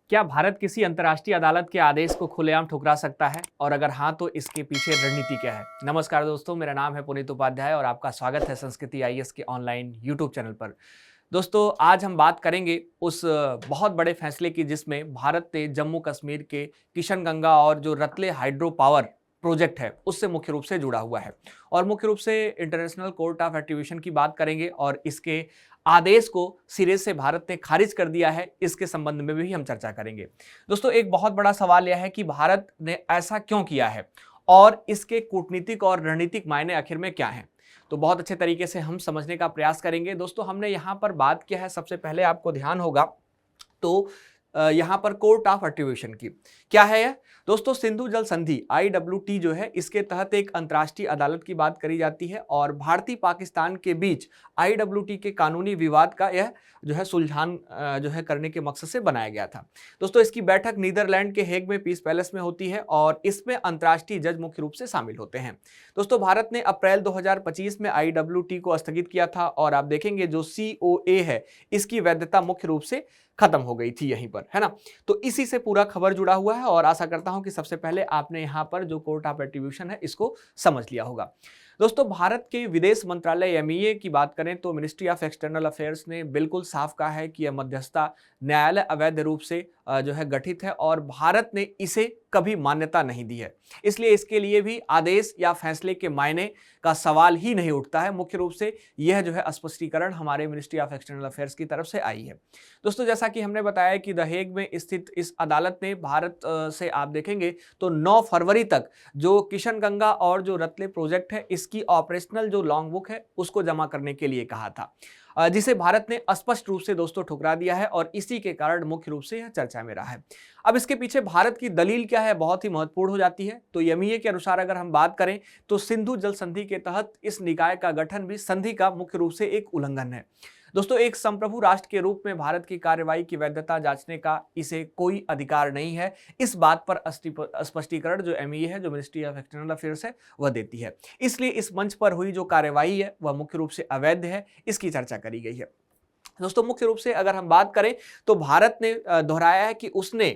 क्या भारत किसी अंतर्राष्ट्रीय अदालत के आदेश को खुलेआम ठुकरा सकता है, और अगर हाँ तो इसके पीछे रणनीति क्या है? नमस्कार दोस्तों, मेरा नाम है पुनीत उपाध्याय और आपका स्वागत है संस्कृति आईएएस के ऑनलाइन यूट्यूब चैनल पर। दोस्तों, आज हम बात करेंगे उस बहुत बड़े फैसले की जिसमें भारत ने जम्मू कश्मीर के किशनगंगा और जो रतले हाइड्रो पावर प्रोजेक्ट है उससे मुख्य रूप से जुड़ा हुआ है, और मुख्य रूप से इंटरनेशनल कोर्ट ऑफ आर्बिट्रेशन की बात करेंगे और इसके आदेश को सिरे से भारत ने खारिज कर दिया है, इसके संबंध में भी हम चर्चा करेंगे। दोस्तों, एक बहुत बड़ा सवाल यह है कि भारत ने ऐसा क्यों किया है और इसके कूटनीतिक और रणनीतिक मायने आखिर में क्या हैं। तो बहुत अच्छे तरीके से हम समझने का प्रयास करेंगे। दोस्तों, हमने यहाँ पर बात किया है, सबसे पहले आपको ध्यान होगा तो यहाँ पर कोर्ट ऑफ आर्बिट्रेशन की क्या है यह? दोस्तों, सिंधु जल संधि IWT जो है, इसके तहत एक अंतर्राष्ट्रीय अदालत की बात करी जाती है और भारतीय पाकिस्तान के बीच IWT के कानूनी विवाद का यह जो है सुलझान जो है करने के मकसद से बनाया गया था। दोस्तों, इसकी बैठक नीदरलैंड के हेग में पीस पैलेस में होती है और इसमें अंतर्राष्ट्रीय जज मुख्य रूप से शामिल होते हैं। दोस्तों, भारत ने अप्रैल 2025 में IWT को स्थगित किया था और आप देखेंगे जो COA है इसकी वैधता मुख्य रूप से खत्म हो गई थी यहीं पर, है ना। तो इसी से पूरा खबर जुड़ा हुआ है और आशा करता हूं कि सबसे पहले आपने यहां पर जो कोर्ट ऑफ आर्बिट्रेशन है इसको समझ लिया होगा। दोस्तों, भारत के विदेश मंत्रालय MEA की बात करें तो मिनिस्ट्री ऑफ एक्सटर्नल अफेयर्स ने बिल्कुल साफ कहा है कि यह मध्यस्थता न्यायालय अवैध रूप से जो है गठित है और भारत ने इसे कभी मान्यता नहीं दी है, इसलिए इसके लिए भी आदेश या फैसले के मायने का सवाल ही नहीं उठता है। मुख्य रूप से यह जो है स्पष्टीकरण हमारे मिनिस्ट्री ऑफ एक्सटर्नल अफेयर्स की तरफ से आई है। दोस्तों, जैसा कि हमने बताया कि द हेग में स्थित इस अदालत ने भारत से आप देखेंगे तो 9 फरवरी तक जो किशनगंगा और जो रतले प्रोजेक्ट है इसकी ऑपरेशनल जो लॉन्ग बुक है उसको जमा करने के लिए कहा था, जिसे भारत ने स्पष्ट रूप से दोस्तों ठुकरा दिया है और इसी के कारण मुख्य रूप से यह चर्चा में रहा है। अब इसके पीछे भारत की दलील क्या है, बहुत ही महत्वपूर्ण हो जाती है। तो MEA के अनुसार अगर हम बात करें तो सिंधु जल संधि के तहत इस निकाय का गठन भी संधि का मुख्य रूप से एक उल्लंघन है। दोस्तों, एक संप्रभु राष्ट्र के रूप में भारत की कार्रवाई की वैधता जांचने का इसे कोई अधिकार नहीं है। इस बात पर स्पष्टीकरण जो MEA है, जो मिनिस्ट्री ऑफ एक्सटर्नल अफेयर्स है, वह देती है। इसलिए इस मंच पर हुई जो कार्रवाई है वह मुख्य रूप से अवैध है, इसकी चर्चा करी गई है। दोस्तों, मुख्य रूप से अगर हम बात करें तो भारत ने दोहराया है कि उसने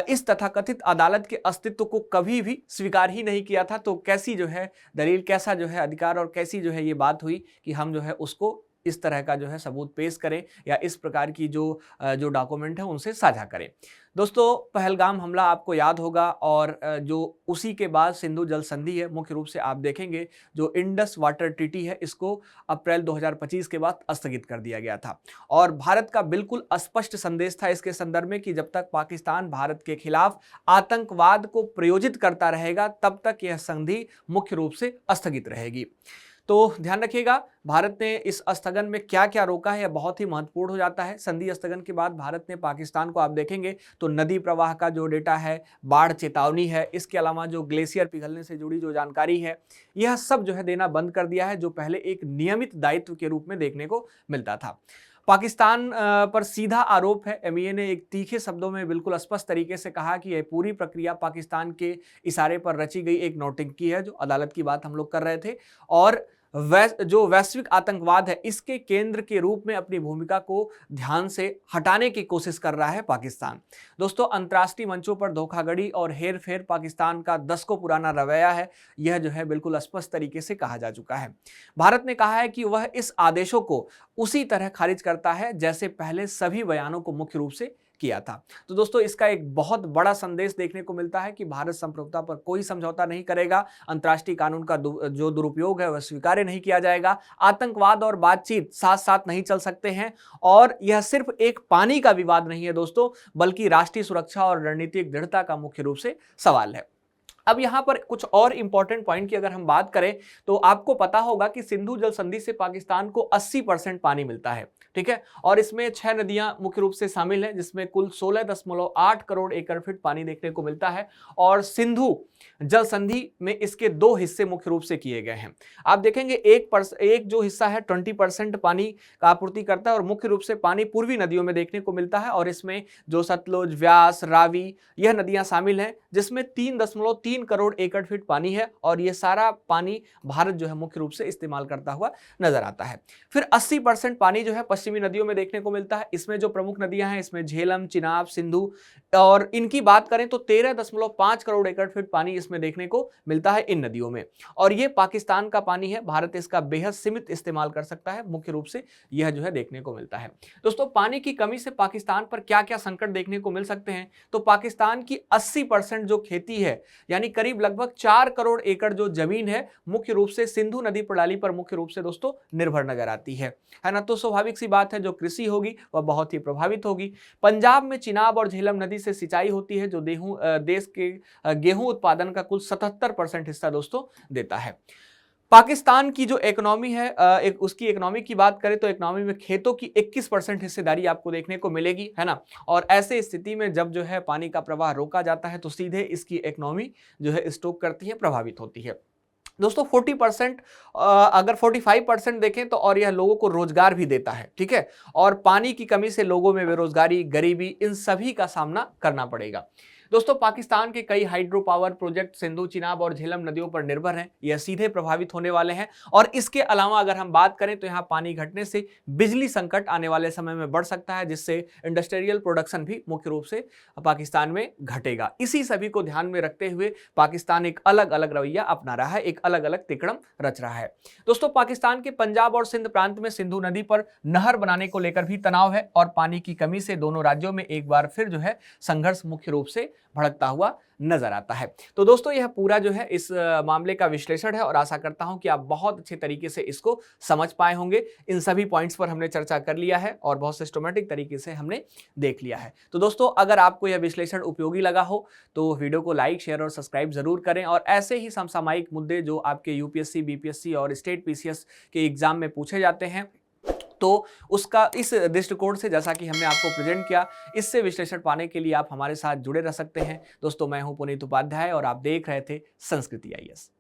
इस तथाकथित अदालत के अस्तित्व को कभी भी स्वीकार ही नहीं किया था। तो कैसी जो है दलील, कैसा जो है अधिकार और कैसी जो है ये बात हुई कि हम जो है उसको इस तरह का जो है सबूत पेश करें या इस प्रकार की जो डॉक्यूमेंट है उनसे साझा करें। दोस्तों, पहलगाम हमला आपको याद होगा और जो उसी के बाद सिंधु जल संधि है, मुख्य रूप से आप देखेंगे जो इंडस वाटर ट्रीटी है इसको अप्रैल 2025 के बाद स्थगित कर दिया गया था और भारत का बिल्कुल स्पष्ट संदेश था इसके संदर्भ में कि जब तक पाकिस्तान भारत के खिलाफ आतंकवाद को प्रयोजित करता रहेगा तब तक यह संधि मुख्य रूप से स्थगित रहेगी। तो ध्यान रखिएगा, भारत ने इस स्थगन में क्या क्या रोका है, यह बहुत ही महत्वपूर्ण हो जाता है। संधि स्थगन के बाद भारत ने पाकिस्तान को आप देखेंगे तो नदी प्रवाह का जो डेटा है, बाढ़ चेतावनी है, इसके अलावा जो ग्लेशियर पिघलने से जुड़ी जो जानकारी है, यह सब जो है देना बंद कर दिया है, जो पहले एक नियमित दायित्व के रूप में देखने को मिलता था। पाकिस्तान पर सीधा आरोप है। MEA ने एक तीखे शब्दों में बिल्कुल स्पष्ट तरीके से कहा कि यह पूरी प्रक्रिया पाकिस्तान के इशारे पर रची गई एक नौटंकी है, जो अदालत की बात हम लोग कर रहे थे, और जो वैश्विक आतंकवाद है इसके केंद्र के रूप में अपनी भूमिका को ध्यान से हटाने की कोशिश कर रहा है पाकिस्तान। दोस्तों, अंतर्राष्ट्रीय मंचों पर धोखाधड़ी और हेर फेर पाकिस्तान का दशकों पुराना रवैया है, यह जो है बिल्कुल स्पष्ट तरीके से कहा जा चुका है। भारत ने कहा है कि वह इस आदेशों को उसी तरह खारिज करता है जैसे पहले सभी बयानों को मुख्य रूप से किया था। तो दोस्तों, इसका एक बहुत बड़ा संदेश देखने को मिलता है कि भारत संप्रभुता पर कोई समझौता नहीं करेगा, अंतर्राष्ट्रीय कानून का जो दुरुपयोग है वह स्वीकार्य नहीं किया जाएगा, आतंकवाद और बातचीत साथ साथ नहीं चल सकते हैं, और यह सिर्फ एक पानी का विवाद नहीं है दोस्तों, बल्कि राष्ट्रीय सुरक्षा और रणनीतिक दृढ़ता का मुख्य रूप से सवाल है। अब यहाँ पर कुछ और इंपॉर्टेंट पॉइंट की अगर हम बात करें तो आपको पता होगा कि सिंधु जल संधि से पाकिस्तान को 80% पानी मिलता है, ठीक है, और इसमें 6 नदियां मुख्य रूप से शामिल हैं जिसमें कुल 16.8 करोड़ एकड़ फीट पानी देखने को मिलता है, और सिंधु जल संधि में इसके 2 हिस्से मुख्य रूप से किए गए हैं। आप देखेंगे एक जो हिस्सा है 20% पानी का आपूर्ति करता है और मुख्य रूप से पानी पूर्वी नदियों में देखने को मिलता है, और इसमें जो सतलुज, व्यास, रावी यह नदियां शामिल हैं जिसमें 3.3 करोड़ एकड़ फीट पानी है, और ये सारा पानी भारत जो है मुख्य रूप से इस्तेमाल करता हुआ नजर आता है। फिर 80% पानी जो है पश्चिम पश्चिमी नदियों में देखने को मिलता है। इसमें जो प्रमुख नदियां हैं, इसमें झेलम, चिनाब, सिंधु, और इनकी बात करें तो 13.5 करोड़ एकड़ फीट पानी इसमें देखने को मिलता है इन नदियों में। और ये पाकिस्तान का पानी है, भारत इसका बेहद सीमित इस्तेमाल कर सकता है, मुख्य रूप से यह जो है देखने को मिलता है। दोस्तों, पानी की कमी से पाकिस्तान पर क्या क्या संकट देखने को मिल सकते हैं, तो पाकिस्तान की 80% जो खेती है, यानी करीब लगभग 4 करोड़ एकड़ जो जमीन है, मुख्य रूप से सिंधु नदी प्रणाली पर मुख्य रूप से दोस्तों निर्भर नजर आती है ना। तो स्वाभाविक सी बात है, जो कृषि होगी वह बहुत ही प्रभावित होगी। पंजाब में चिनाब और झेलम नदी से सिंचाई होती है, जो देश के गेहूं उत्पादन का कुल 77% हिस्सा दोस्तों देता है। पाकिस्तान की जो इकोनॉमी है, उसकी इकोनॉमी की बात करें तो इकोनॉमी में खेतों की 21% हिस्सेदारी आपको देखने को मिलेगी, है ना। और ऐसे स्थिति में जब जो है पानी का प्रवाह रोका जाता है तो सीधे इसकी इकोनॉमी जो है स्टॉक करती है, प्रभावित होती है। दोस्तों 40%, अगर 45% देखें तो और यह लोगों को रोजगार भी देता है, ठीक है। और पानी की कमी से लोगों में बेरोजगारी, गरीबी, इन सभी का सामना करना पड़ेगा। दोस्तों, पाकिस्तान के कई hydro power project Sindhu, Chenab और झेलम नदियों पर निर्भर हैं, यह सीधे प्रभावित होने वाले हैं। और इसके अलावा अगर हम बात करें तो यहाँ पानी घटने से बिजली संकट आने वाले समय में बढ़ सकता है, जिससे इंडस्ट्रियल प्रोडक्शन भी मुख्य रूप से पाकिस्तान में घटेगा। इसी सभी को ध्यान में रखते हुए पाकिस्तान एक अलग अलग रवैया अपना रहा है, एक अलग अलग तिकड़म रच रहा है। दोस्तों, पाकिस्तान के पंजाब और सिंध प्रांत में सिंधु नदी पर नहर बनाने को लेकर भी तनाव है, और पानी की कमी से दोनों राज्यों में एक बार फिर जो है संघर्ष मुख्य रूप से भड़कता हुआ नजर आता है। तो दोस्तों, यह पूरा जो है इस मामले का विश्लेषण है, और आशा करता हूं कि आप बहुत अच्छे तरीके से इसको समझ पाए होंगे। इन सभी पॉइंट्स पर हमने चर्चा कर लिया है और बहुत सिस्टमैटिक तरीके से हमने देख लिया है। तो दोस्तों, अगर आपको यह विश्लेषण उपयोगी लगा हो तो वीडियो को लाइक, शेयर और सब्सक्राइब जरूर करें, और ऐसे ही समसामयिक मुद्दे जो आपके यूपीएससी, बीपीएससी और स्टेट पीसीएस के एग्जाम में पूछे जाते हैं, तो उसका इस दृष्टिकोण से, जैसा कि हमने आपको प्रेजेंट किया, इससे विश्लेषण पाने के लिए आप हमारे साथ जुड़े रह सकते हैं। दोस्तों, मैं हूं पुनीत उपाध्याय और आप देख रहे थे संस्कृति आईएएस।